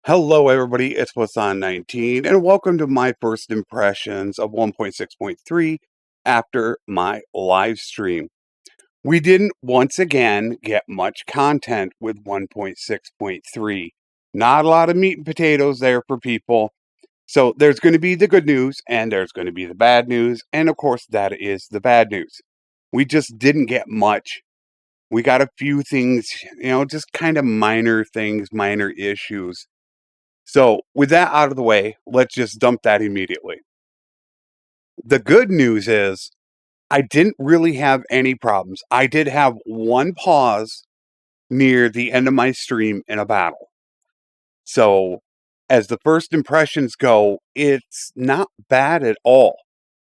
Hello everybody, it's Flesson19 and welcome to my first impressions of 1.6.3 after my live stream. We didn't once again get much content with 1.6.3. Not a lot of meat and potatoes there for people. So there's going to be the good news and there's going to be the bad news, and of course that is the bad news. We just didn't get much. We got a few things, just kind of minor things, minor issues. So, with that out of the way, let's just dump that immediately. The good news is I didn't really have any problems. I did have one pause near the end of my stream in a battle. So, as the first impressions go, it's not bad at all.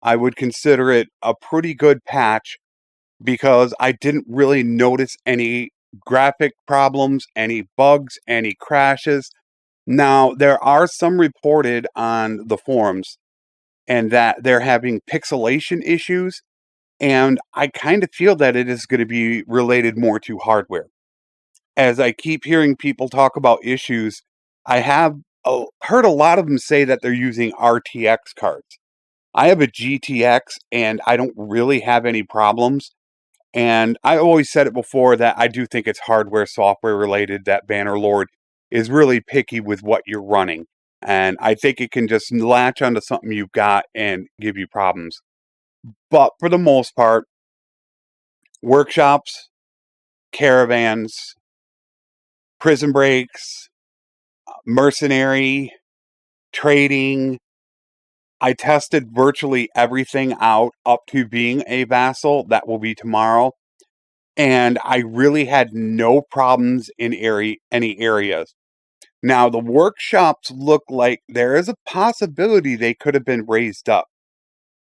I would consider it a pretty good patch because I didn't really notice any graphic problems, any bugs, any crashes. Now, there are some reported on the forums and that they're having pixelation issues, and I kind of feel that it is going to be related more to hardware. As I keep hearing people talk about issues, I have heard a lot of them say that they're using RTX cards. I have a GTX and I don't really have any problems. And I always said it before that I do think it's hardware, software related, that Bannerlord is really picky with what you're running. And I think it can just latch onto something you've got and give you problems. But for the most part, workshops, caravans, prison breaks, mercenary, trading, I tested virtually everything out up to being a vassal. That will be tomorrow. And I really had no problems in any areas. Now, the workshops look like there is a possibility they could have been raised up.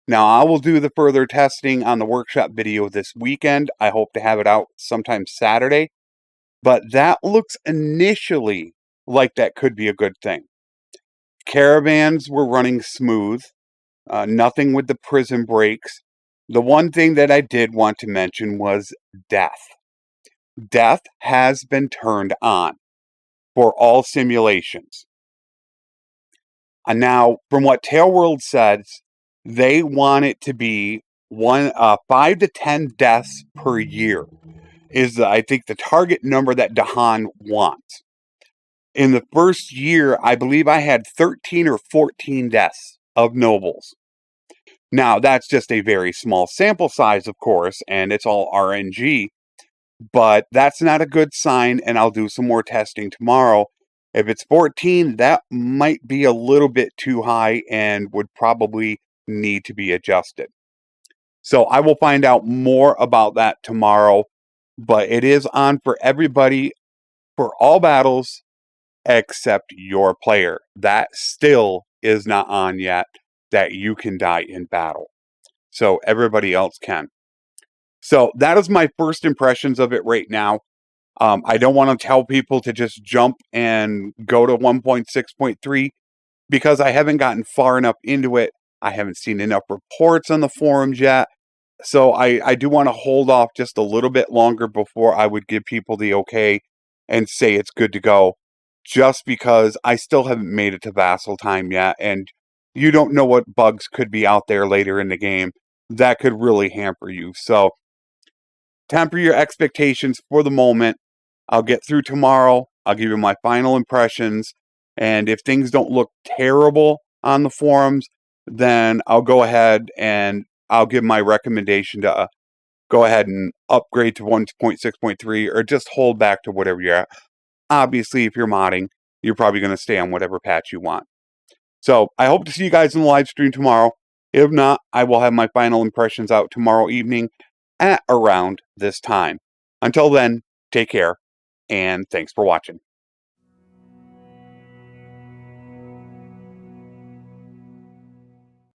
Now, I will do the further testing on the workshop video this weekend. I hope to have it out sometime Saturday. But that looks initially like that could be a good thing. Caravans were running smooth. Nothing with the prison breaks. The one thing that I did want to mention was death. Death has been turned on for all simulations. And now, from what Tailworld says, they want it to be 5 to 10 deaths per year is, I think, the target number that Dahan wants. In the first year, I believe I had 13 or 14 deaths of nobles. Now, that's just a very small sample size, of course, and it's all RNG, but that's not a good sign, and I'll do some more testing tomorrow. If it's 14, that might be a little bit too high and would probably need to be adjusted. So I will find out more about that tomorrow, but it is on for everybody for all battles except your player. That still is not on yet, that you can die in battle. So everybody else can. So that is my first impressions of it right now. I don't want to tell people to just jump and go to 1.6.3 because I haven't gotten far enough into it. I haven't seen enough reports on the forums yet. So I do want to hold off just a little bit longer before I would give people the okay and say it's good to go. Just because I still haven't made it to Vassal time yet. And you don't know what bugs could be out there later in the game that could really hamper you. So temper your expectations for the moment. I'll get through tomorrow. I'll give you my final impressions. And if things don't look terrible on the forums, then I'll go ahead and I'll give my recommendation to go ahead and upgrade to 1.6.3 or just hold back to whatever you're at. Obviously, if you're modding, you're probably going to stay on whatever patch you want. So I hope to see you guys in the live stream tomorrow. If not, I will have my final impressions out tomorrow evening at around this time. Until then, take care, and thanks for watching.